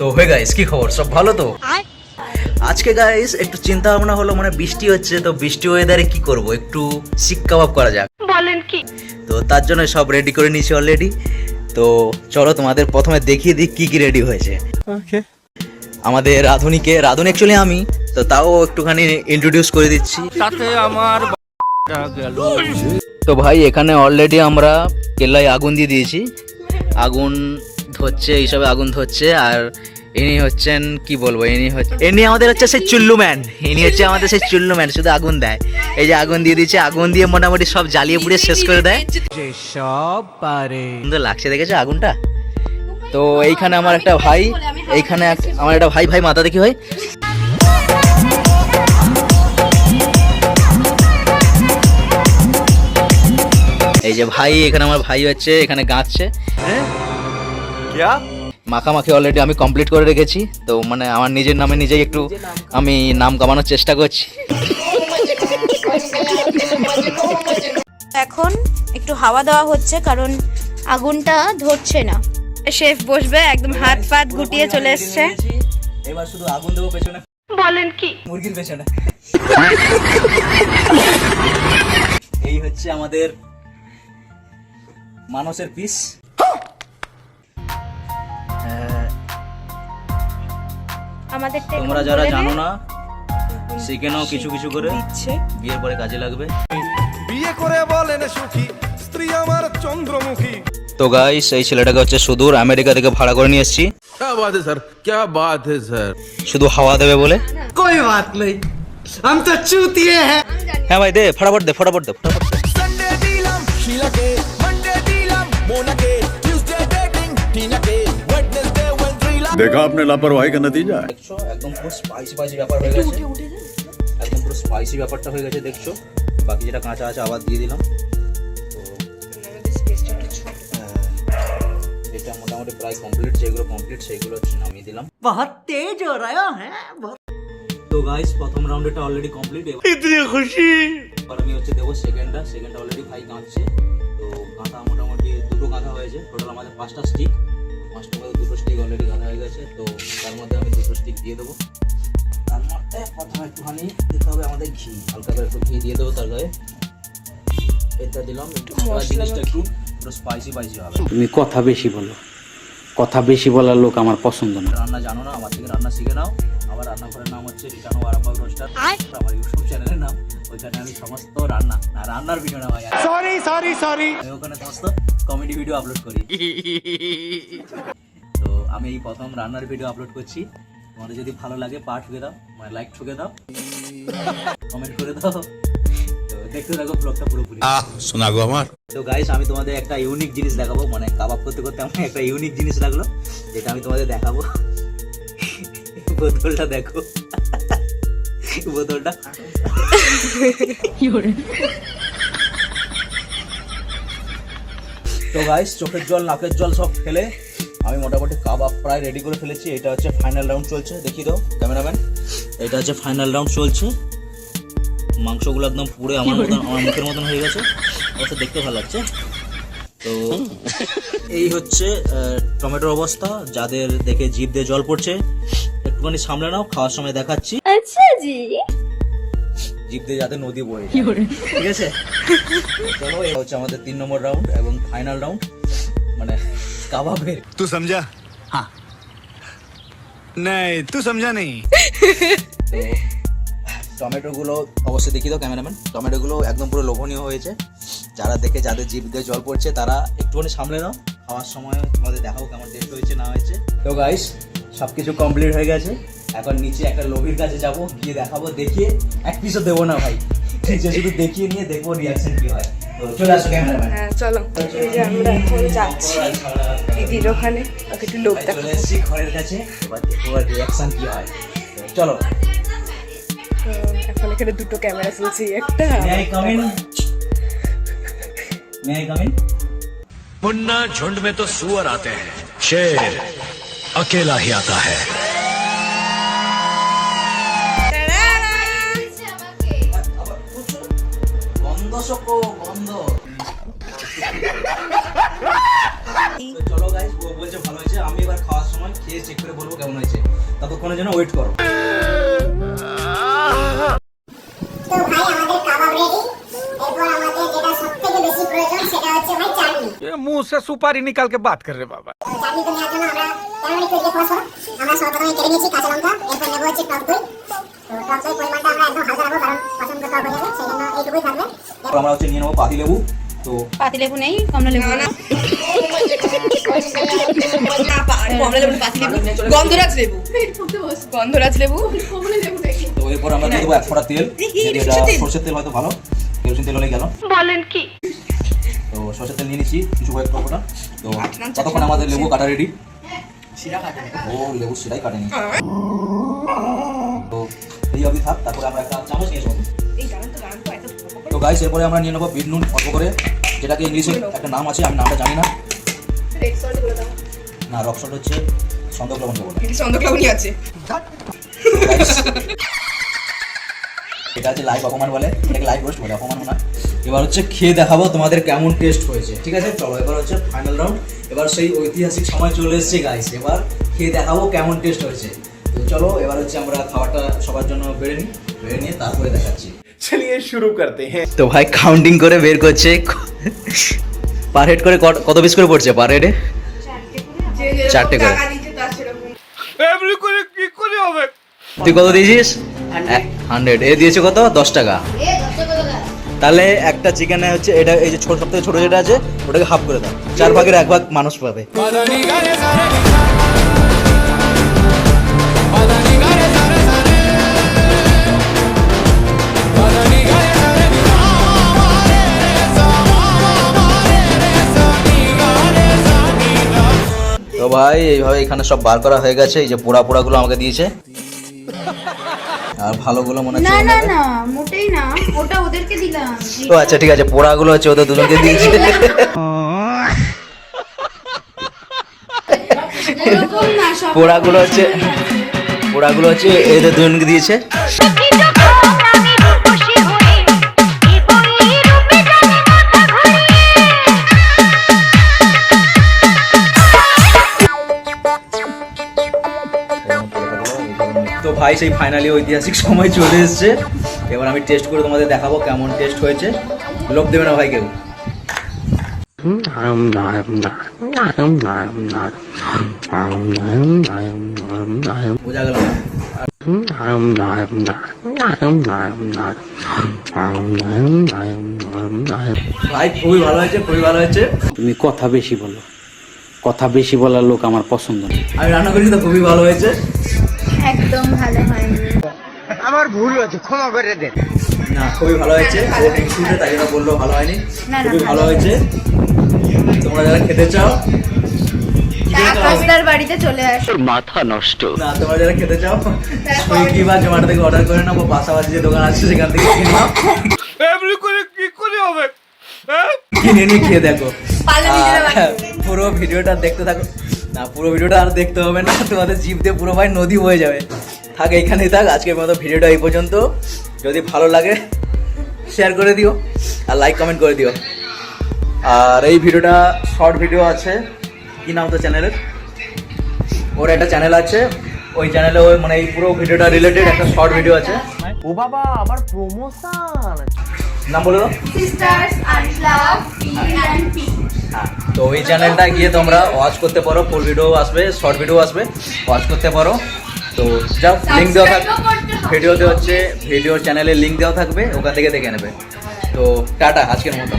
তো hey guys, কি খবর? সব ভালো তো? আজকে গাইস একটু চিন্তা ভাবনা হলো, মানে বৃষ্টি হচ্ছে, তো বৃষ্টি ওয়েদারে কি করব, একটু শিক কাবাব করা যাক। বলেন কি? তো তার জন্য সব রেডি করে নিয়েছি অলরেডি। তো চলো তোমাদের প্রথমে দেখিয়ে দিই কি কি রেডি হয়েছে। ওকে। আমাদের রাধুনি অ্যাকচুয়ালি আমি, তো তাও একটুখানি ইন্ট্রোডিউস করে দিচ্ছি। তাতে আমার গেল। তো ভাই এখানে অলরেডি আমরা কেল্লায় আগুন দিয়ে দিয়েছি, আগুন ধরছে, এইসবে আগুন ধরছে। আর ইনি হচ্ছেন, কি বলবো, ইনি আমাদের হচ্ছে সেই চুল্লু ম্যান, ইনি হচ্ছে আমাদের সেই চুল্লু ম্যান, শুধু আগুন দেয়। এই যে আগুন দিয়ে দিচ্ছে, আগুন দিয়ে মোটামুটি সব জ্বালিয়ে পুড়িয়ে শেষ করে দেয়। সব পারে। সুন্দর লাগছে, দেখেছো আগুনটা? তো এইখানে আমার একটা ভাই, এইখানে আমার একটা ভাই মাথা দেখি ভাই। এই যে ভাই, এখানে আমার ভাই হচ্ছে এখানে গাঁথছে। মাখামাখি অলরেডি আমি কমপ্লিট করে রেখেছি। তো মানে আমার নিজের নামে নিজেই একটু আমি নাম কামানোর চেষ্টা করছি। এখন একটু হাওয়া দেওয়া হচ্ছে কারণ আগুনটা ধরছে না। শেফ বসবে, একদম হাত পাত গুটিয়ে চলে এসছে। এবার শুধু আগুন দেবো পেছনে। বলেন কি? মুরগির পেছনে। এই হচ্ছে আমাদের মানসের পিস। আমাদের তোমরা যারা জানো না শিখে নাও কিছু কিছু করে, বিয়ের পরে কাজে লাগবে। বিয়ে করে বলেন সুখী স্ত্রী আমার চন্দ্রমুখী। তো গাইস, এই ছেলেটাকে হচ্ছে সুদূর আমেরিকা থেকে ভাড়া করে নিয়ে এসেছি। क्या बात है सर, क्या बात है सर। শুধু হাওয়া দেবে বলে। कोई बात नहीं, हम तो चूतिए हैं। হ্যাঁ ভাই, দে ফটাফট দে। संडे दिलम शीलाके, मंडे दिलम मोनाके, ट्यूसडे डेटिंग टीनाके, वेडनेसडे वेंट्रीला। देखा आपने लापरवाही का नतीजा है। দেখছো একদম পুরো স্পাইসি ব্যাপার হয়ে গেছে, একদম পুরো স্পাইসি ব্যাপারটা হয়ে গেছে দেখছো। বাকি যেটা কাঁচা আছে আবার দিয়ে দিলাম। এটা মোটামুটি প্রায় কমপ্লিট, যেগুলো কমপ্লিট সেগুলো হচ্ছে নামিয়ে দিলাম। बहुत तेज हो रहा है बहुत। তো গাইস, প্রথম রাউন্ডটা অলরেডি কমপ্লিট। इतनी खुशी। এবার আমি হচ্ছে দেবো সেকেন্ডটা অলরেডি ভাই কাঁদছে। তো কাঁথা মোটামুটি দুটো কাঁথা হয়েছে, টোটাল আমাদের 5টা স্টিক, 5টার মধ্যে 2টো স্টিক অলরেডি কাঁথা হয়ে গেছে। তো তার মধ্যে আমি 2টো স্টিক দিয়ে দেবো। তার মধ্যে প্রথমে একটুখানি দিতে হবে আমাদের ঘি, হালকা করে একটু ঘি দিয়ে দেবো তার গায়ে। এটা দিলাম, একটু জিনিসটা একটু পুরো স্পাইসি হবে। তুমি কথা বেশি বলো, কথা বেশি বলার লোক আমার পছন্দ না। রান্না জানো না, আমার থেকে রান্না শিখে নাও। আমার রান্নাঘরের নাম হচ্ছে রিটানো আরামবাগ রোস্টার, আমার ইউটিউব চ্যানেলের নাম। ওইখানে আমি সমস্ত রান্নার ভিডিও না ভাই, সরি। আমি ওখানে সমস্ত কমেডি ভিডিও আপলোড করি। তো আমি এই প্রথম রান্নার ভিডিও আপলোড করছি। তোমাদের যদি ভালো লাগে পা ঠুকে দাও, মানে লাইক ঠুকে দাও, কমেন্ট করে দাও। তো দেখতে থাকো ব্লগটা পুরোপুরি। सुना गो हमार। তো গাইস, আমি তোমাদের একটা ইউনিক জিনিস দেখাবো, মানে কাবাব করতে আমার একটা ইউনিক জিনিস লাগলো, যেটা আমি তোমাদের দেখাবো। বোতলটা দেখো, বোতলটা। তো গাইস, চোখের জল নাকের জল সব ফেলে আমি মোটামুটি কাবাব প্রায় রেডি করে ফেলেছি। এটা হচ্ছে ফাইনাল রাউন্ড চলছে, দেখিয়ে দাও ক্যামেরাম্যান। এটা হচ্ছে ফাইনাল রাউন্ড চলছে। মাংসগুলো একদম পুরো আমার মুখের মতন হয়ে গেছে, অবশ্য দেখতে ভালো লাগছে। তো এই হচ্ছে টমেটোর অবস্থা, যাদের দেখে জিভ দিয়ে জল পড়ছে একটুখানি সামলে নাও, খাওয়ার সময় দেখাচ্ছি। আচ্ছা জি, জিভ দিয়ে যাতে নদী বয়ে যায়, ঠিক আছে? চলো, এটা হচ্ছে আমাদের 3 নম্বর রাউন্ড এবং ফাইনাল রাউন্ড, মানে কাবাবের। तू समझा? हाँ। नहीं, तू समझा नहीं। তো টমেটোগুলো অবশ্যই দেখিয়ে দাও ক্যামেরাম্যান। টমেটোগুলো একদম পুরো লোভনীয় হয়েছে, যাদের জিভ দিয়ে জল পড়ছে তারা একটুখানি সামলে নাও, খাওয়ার সময় তোমাদের দেখাও কেমন টেস্ট হয়েছে না হয়েছে। তো গাইস, সবকিছু কমপ্লিট হয়ে গেছে। এখন নিচে একটা লোভির কাছে যাব, গিয়ে দেখাবো, দেখিয়ে এক পিসও দেবো না ভাই, নিচে শুধু দেখিয়ে নিয়ে দেখবো রিয়াকশন কি হয়। তো চলে আসো ক্যামেরাম্যান। হ্যাঁ চলো, এই যে আমরা এখন যাচ্ছি দিদির ওখানে, ওকে একটু লোক দেখাবো। চলে এসেছি ঘরের কাছে, এবার দেখবো রিয়াকশন কি হয়। তো চলো। তো এখন এখানে দুটো ক্যামেরা চলছে, একটা May I come in? May I come in? Munna झुंड में तो सुअर आते हैं, शेर अकेला ही आता है। গন্ধ শোকো, গন্ধ। তো চলো গাইস, ও বলছে ভালো হয়েছে, আমি এবার খাওয়ার সময় খেয়ে চেক করে বলবো কেমন হয়েছে। ততক্ষণের জন্য ওয়েট করো। তো ভাই আমাদের কাবাব রেডি। এরপর আমাদের যেটা সবথেকে বেশি প্রয়োজন সেটা হচ্ছে ভাই চাটনি। ये मुंह से सुपारी निकाल के बात कर रहे बाबा। তো চাটনি তো নেওয়ার জন্য আমরা কেমন একটু দিয়ে ফসফর আমরা সর্বপ্রথমে কেটে নিয়েছি কাঁচা লঙ্কা, এরপর নেবো হচ্ছে টক দই। তো টক দই পরিমাণটা আমরা একদম হালকা রাখবো, কারণ পছন্দ টক হয়ে যাবে, সেই জন্য এইটুকুই থাকবে। এরপর আমরা হচ্ছে নিয়ে নেবো পাতি লেবু। তো পাতি লেবু নেই, কমলা লেবু না। গন্ধরাজ লেবু, গন্ধরাজ লেবু। তো এরপর আমরা দিয়ে দেবো 1 ফোঁটা তেল। এটা সরষের তেল হয়তো ভালো, কেরোসিন তেল হলে গেল। বলেন কি? তো সরষের তেল নিয়ে নিচ্ছি কিছু কয়েক ফোঁটা। তো ততক্ষণ আমাদের লেবু কাটা রেডি। ও লেবু সেটাই কাটেনি। তো এই অবধি থাক, তারপরে আমরা একটা চামচ নিয়ে আসবো। তো গাইস, এরপরে আমরা নিয়ে নেবো বিট নুন অল্প করে, যেটাকে ইংলিশে একটা নাম আছে, আমি নামটা জানি না। না, রক সল্ট হচ্ছে সন্দক লবণকে বলে। সন্দক লবণই আছে। এটা হচ্ছে লাইভ অপমান বলে, এটাকে লাইভ রোস্ট বলে, অপমান না। এবার হচ্ছে খেয়ে দেখাবো তোমাদের কেমন টেস্ট হয়েছে, ঠিক আছে? চলো এবার হচ্ছে ফাইনাল রাউন্ড। এবার সেই ঐতিহাসিক সময় চলে এসেছে গাইস, এবার খেয়ে দেখাবো কেমন টেস্ট হয়েছে। তো চলো এবার হচ্ছে আমরা খাবারটা সবার জন্য বেড়ে নিয়ে তারপরে দেখাচ্ছি। चलिए शुरू करते हैं। তো ভাই কাউন্টিং করে বের করছে পার হেড করে কত পিস করে পড়ছে পার হেডে? 4টে করে। কি করে হবে? তুই কত দিয়েছিস? 100। এ দিয়েছে কত? 10 টাকা। তাহলে একটা চিকেনে হচ্ছে এটা, এই যে ছোট সবথেকে ছোট যেটা আছে ওটাকে হাফ করে দাও, 4 ভাগের 1 ভাগ মানুষ পাবে। তো ভাই এইভাবে এখানে সব বার করা হয়ে গেছে। এই যে পোড়াগুলো আমাকে দিয়েছে, আর ভালোগুলো মনে হচ্ছে না ওর না নেবে। না, মোটেই না, ওটা ওদেরকে দিলাম। ও আচ্ছা ঠিক আছে, পোড়াগুলো হচ্ছে ওদের দুজনকে দিয়েছে। এরকম না, সব পোড়াগুলো হচ্ছে এদের দুজনকে দিয়েছে। তো ভাই সেই ফাইনালি ঐতিহাসিক সময় চলে এসেছে। এবার আমি টেস্ট করে তোমাদের দেখাবো কেমন টেস্ট হয়েছে। লোভ দেবে না ভাই কেউ। বোঝা গেল না? ভাই খুবই ভালো হয়েছে, খুবই ভালো হয়েছে। তুমি কথা বেশি বলো, কথা বেশি বলার লোক আমার পছন্দ না। আমি রান্না করেছি তো খুবই ভালো হয়েছে। একদম ভালো হয়নি। না খুবই ভালো হয়েছে। ও টিকসুতে তাই জন্য বললো ভালো হয়নি। না, খুবই ভালো ভালো হয়েছে। তোমরা যারা খেতে চাও তার বাড়িতে চলে আসো। না, তোমরা যারা খেতে চাও সুইগি বা জোম্যাটো থেকে অর্ডার করে নাও, বা পাশাপাশি যে দোকান আছে সেখান থেকে কিনে নাও, কি করে হবে? কিনে নিয়ে খেয়ে দেখো। পারলে নিজেরা বানিয়ে আর পুরো ভিডিওটা দেখতে থাকো। না, পুরো ভিডিওটা আর দেখতে হবে না, তোমাদের জিভ দিয়ে পুরো ভাই নদী বয়ে যাবে। থাক এইখানেই থাক, আজকের মতো ভিডিওটা এই পর্যন্ত। যদি ভালো লাগে শেয়ার করে দিও আর লাইক কমেন্ট করে দিও। আর এই ভিডিওটা শর্ট ভিডিও আছে, কি নাম তো চ্যানেলের? ওর একটা চ্যানেল আছে, ওই চ্যানেলে ওই মানে এই পুরো ভিডিওটা রিলেটেড একটা শর্ট ভিডিও আছে। ও বাবা আবার প্রমোশন। নাম বলে দাও। সিস্টার্স আনলাভ পি। হ্যাঁ, তো ওই চ্যানেলটা গিয়ে তোমরা ওয়াচ করতে পারো, ফুল ভিডিও আসবে, শর্ট ভিডিও আসবে, ওয়াচ করতে পারো। তো যা লিঙ্ক দেওয়া থাকবে ভিডিওতে, হচ্ছে ভিডিওর চ্যানেলের লিঙ্ক দেওয়া থাকবে, ওখান থেকে দেখে নেবে। তো টাটা আজকের মতো।